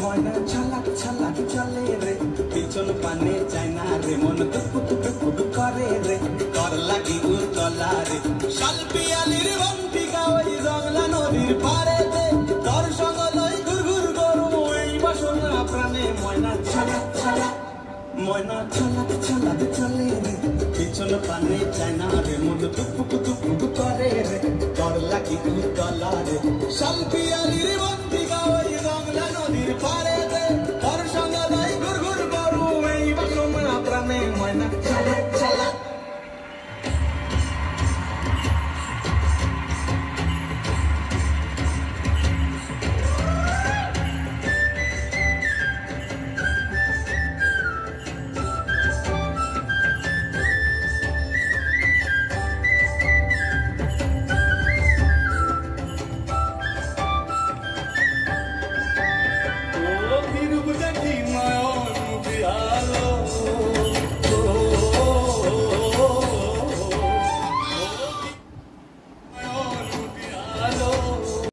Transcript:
ময়না ছলাক ছলাক চলে রে পিছন পানে চায় না রে মন টুকুক টুকুক করে রে তোর লাগি উতলা রে শালপিয়ালির বন্টিকা ওই জংলা নদীর পাড়েতে তোর সঙ্গ লই ঘুর ঘুর করু এই বাসনা প্রাণে ময়না ছলাক ছলাক ময়না ছলাক ছলাক চলে রে পিছন পানে চায় না রে মন টুকুক টুকুক করে রে তোর লাগি উতলা রে শালপিয়ালির